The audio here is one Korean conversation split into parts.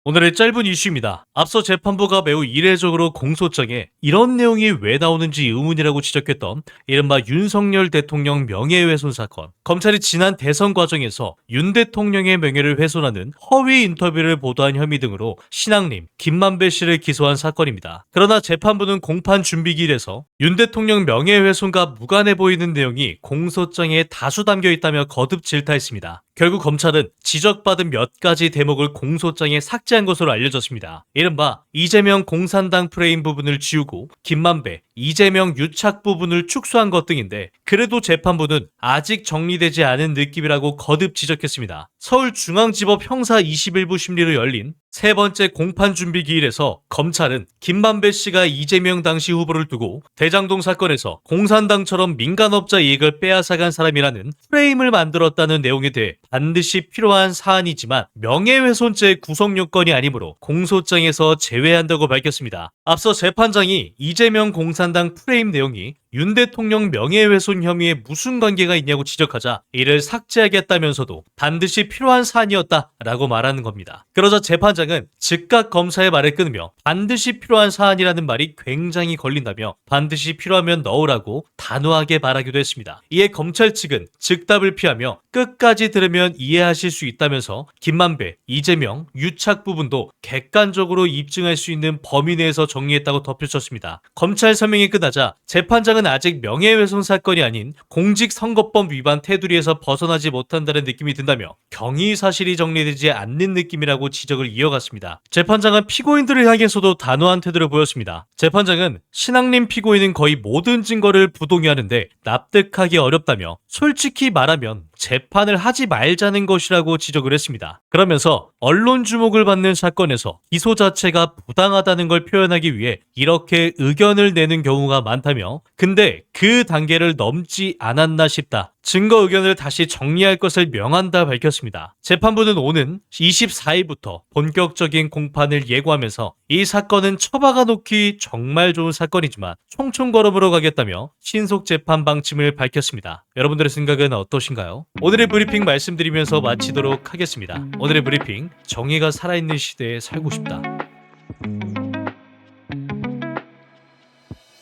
오늘의 짧은 이슈입니다. 앞서 재판부가 매우 이례적으로 공소장에 이런 내용이 왜 나오는지 의문이라고 지적했던 이른바 윤석열 대통령 명예훼손 사건. 검찰이 지난 대선 과정에서 윤 대통령의 명예를 훼손하는 허위 인터뷰를 보도한 혐의 등으로 신앙림, 김만배 씨를 기소한 사건입니다. 그러나 재판부는 공판 준비기일에서 윤 대통령 명예훼손과 무관해 보이는 내용이 공소장에 다수 담겨 있다며 거듭 질타했습니다. 결국 검찰은 지적받은 몇 가지 대목을 공소장에 삭제한 것으로 알려졌습니다. 이른바 이재명 공산당 프레임 부분을 지우고 김만배, 이재명 유착 부분을 축소한 것 등인데, 그래도 재판부는 아직 정리되지 않은 느낌이라고 거듭 지적했습니다. 서울중앙지법 형사 21부 심리로 열린 세 번째 공판 준비 기일에서 검찰은 김만배 씨가 이재명 당시 후보를 두고 대장동 사건에서 공산당처럼 민간업자 이익을 빼앗아간 사람이라는 프레임을 만들었다는 내용에 대해 반드시 필요한 사안이지만 명예훼손죄 구성 요건이 아니므로 공소장에서 제외한다고 밝혔습니다. 앞서 재판장이 이재명 공산당 프레임 내용이 윤 대통령 명예훼손 혐의에 무슨 관계가 있냐고 지적하자 이를 삭제하겠다면서도 반드시 필요한 사안이었다라고 말하는 겁니다. 그러자 재판장은 즉각 검사의 말을 끊으며 반드시 필요한 사안이라는 말이 굉장히 걸린다며 반드시 필요하면 넣으라고 단호하게 말하기도 했습니다. 이에 검찰 측은 즉답을 피하며 끝까지 들으면 이해하실 수 있다면서 김만배, 이재명, 유착 부분도 객관적으로 입증할 수 있는 범위 내에서 정리했다고 덧붙였습니다. 검찰 설명이 끝나자 재판장은 아직 명예훼손 사건이 아닌 공직선거법 위반 테두리에서 벗어나지 못한다는 느낌이 든다며 경위 사실이 정리되지 않는 느낌이라고 지적을 이어갔습니다. 재판장은 피고인들을 향해서도 단호한 태도를 보였습니다. 재판장은 신앙림 피고인은 거의 모든 증거를 부동의하는데 납득하기 어렵다며 솔직히 말하면 재판을 하지 말자는 것이라고 지적을 했습니다. 그러면서 언론 주목을 받는 사건에서 기소 자체가 부당하다는 걸 표현하기 위해 이렇게 의견을 내는 경우가 많다며, 근데 그 단계를 넘지 않았나 싶다, 증거 의견을 다시 정리할 것을 명한다 밝혔습니다. 재판부는 오는 24일부터 본격적인 공판을 예고하면서 이 사건은 처박아 놓기 정말 좋은 사건이지만 총총걸음으로 가겠다며 신속 재판 방침을 밝혔습니다. 여러분들의 생각은 어떠신가요? 오늘의 브리핑 말씀드리면서 마치도록 하겠습니다. 오늘의 브리핑, 정의가 살아있는 시대에 살고 싶다.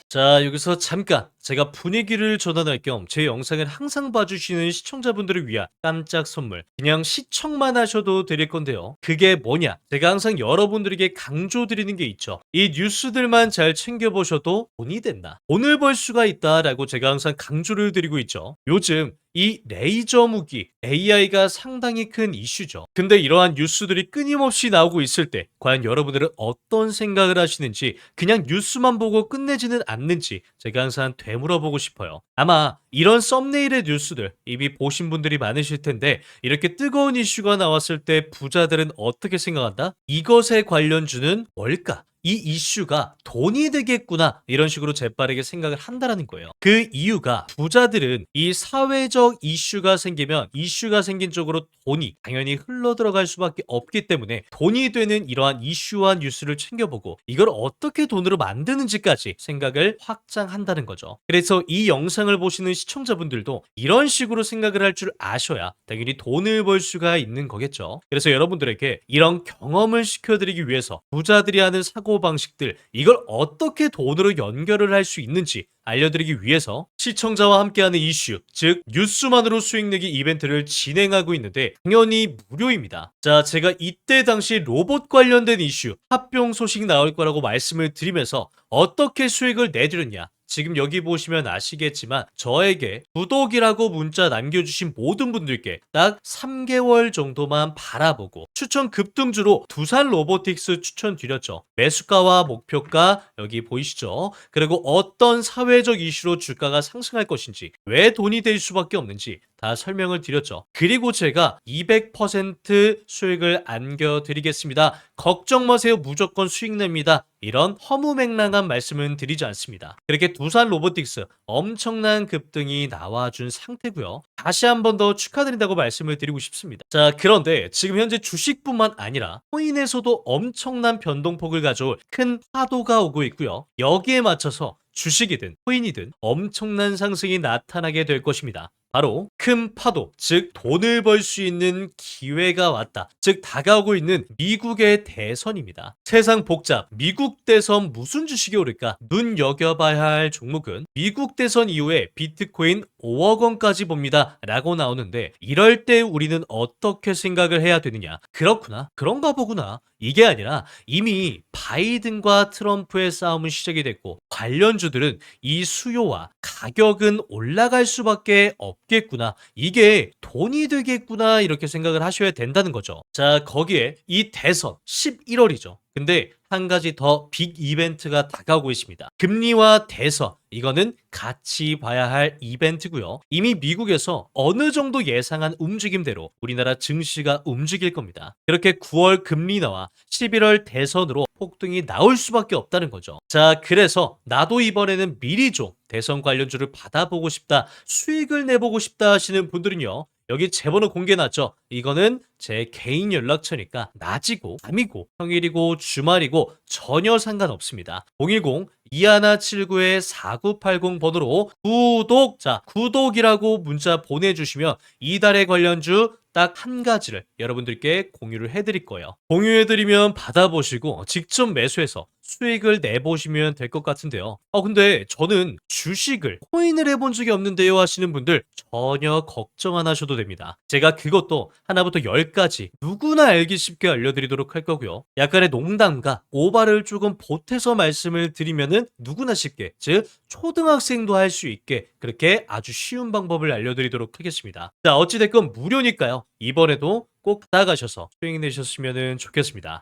자, 여기서 잠깐 제가 분위기를 전환할 겸 제 영상을 항상 봐주시는 시청자분들을 위한 깜짝 선물, 그냥 시청만 하셔도 드릴 건데요. 그게 뭐냐? 제가 항상 여러분들에게 강조드리는 게 있죠. 이 뉴스들만 잘 챙겨보셔도 돈이 된다, 돈을 벌 수가 있다라고 제가 항상 강조를 드리고 있죠. 요즘 이 레이저 무기 AI가 상당히 큰 이슈죠. 근데 이러한 뉴스들이 끊임없이 나오고 있을 때 과연 여러분들은 어떤 생각을 하시는지, 그냥 뉴스만 보고 끝내지는 않는지 제가 항상 되물어보고 싶어요. 아마 이런 썸네일의 뉴스들 이미 보신 분들이 많으실 텐데, 이렇게 뜨거운 이슈가 나왔을 때 부자들은 어떻게 생각한다? 이것에 관련주는 뭘까? 이 이슈가 돈이 되겠구나, 이런 식으로 재빠르게 생각을 한다라는 거예요. 그 이유가 부자들은 이 사회적 이슈가 생기면 이슈가 생긴 쪽으로 돈이 당연히 흘러 들어갈 수밖에 없기 때문에 돈이 되는 이러한 이슈와 뉴스를 챙겨보고 이걸 어떻게 돈으로 만드는지까지 생각을 확장한다는 거죠. 그래서 이 영상을 보시는 시청자분들도 이런 식으로 생각을 할 줄 아셔야 당연히 돈을 벌 수가 있는 거겠죠. 그래서 여러분들에게 이런 경험을 시켜드리기 위해서 부자들이 하는 사고방식들, 이걸 어떻게 돈으로 연결을 할 수 있는지 알려드리기 위해서 시청자와 함께하는 이슈, 즉 뉴스만으로 수익 내기 이벤트를 진행하고 있는데 당연히 무료입니다. 자, 제가 이때 당시 로봇 관련된 이슈 합병 소식 나올 거라고 말씀을 드리면서 어떻게 수익을 내드렸냐, 지금 여기 보시면 아시겠지만 저에게 구독이라고 문자 남겨주신 모든 분들께 딱 3개월 정도만 바라보고 추천 급등주로 두산 로보틱스 추천드렸죠. 매수가와 목표가 여기 보이시죠? 그리고 어떤 사회적 이슈로 주가가 상승할 것인지, 왜 돈이 될 수밖에 없는지 다 설명을 드렸죠. 그리고 제가 200% 수익을 안겨드리겠습니다, 걱정 마세요, 무조건 수익 냅니다, 이런 허무맹랑한 말씀은 드리지 않습니다. 이렇게 두산 로보틱스 엄청난 급등이 나와준 상태고요. 다시 한 번 더 축하드린다고 말씀을 드리고 싶습니다. 자, 그런데 지금 현재 주식뿐만 아니라 코인에서도 엄청난 변동폭을 가져올 큰 파도가 오고 있고요. 여기에 맞춰서 주식이든 코인이든 엄청난 상승이 나타나게 될 것입니다. 바로 큰 파도, 즉 돈을 벌 수 있는 기회가 왔다. 즉 다가오고 있는 미국의 대선입니다. 세상 복잡, 미국 대선 무슨 주식이 오를까? 눈여겨봐야 할 종목은 미국 대선 이후에 비트코인 5억 원까지 봅니다. 라고 나오는데 이럴 때 우리는 어떻게 생각을 해야 되느냐? 그렇구나. 그런가 보구나. 이게 아니라 이미 바이든과 트럼프의 싸움은 시작이 됐고 관련주들은 이 수요와 가격은 올라갈 수밖에 없겠구나. 이게 돈이 되겠구나. 이렇게 생각을 하셔야 된다는 거죠. 자, 거기에 이 대선 11월이죠. 근데 한 가지 더 빅 이벤트가 다가오고 있습니다. 금리와 대선, 이거는 같이 봐야 할 이벤트고요. 이미 미국에서 어느 정도 예상한 움직임대로 우리나라 증시가 움직일 겁니다. 그렇게 9월 금리 나와 11월 대선으로 폭등이 나올 수밖에 없다는 거죠. 자, 그래서 나도 이번에는 미리 좀 대선 관련주를 받아보고 싶다, 수익을 내보고 싶다 하시는 분들은요. 여기 제 번호 공개해놨죠. 이거는 제 개인 연락처니까 낮이고 밤이고 평일이고 주말이고 전혀 상관없습니다. 010-2179-4980 번호로 구독, 자 구독이라고 문자 보내주시면 이달의 관련주 딱 한 가지를 여러분들께 공유를 해드릴 거예요. 공유해드리면 받아보시고 직접 매수해서 수익을 내보시면 될 것 같은데요. 근데 저는 주식을 코인을 해본 적이 없는데요 하시는 분들 전혀 걱정 안 하셔도 됩니다. 제가 그것도 하나부터 10까지 누구나 알기 쉽게 알려드리도록 할 거고요. 약간의 농담과 오바를 조금 보태서 말씀을 드리면은 누구나 쉽게, 즉 초등학생도 할 수 있게 그렇게 아주 쉬운 방법을 알려드리도록 하겠습니다. 자, 어찌됐건 무료니까요. 이번에도 꼭 받아가셔서 수익 내셨으면 좋겠습니다.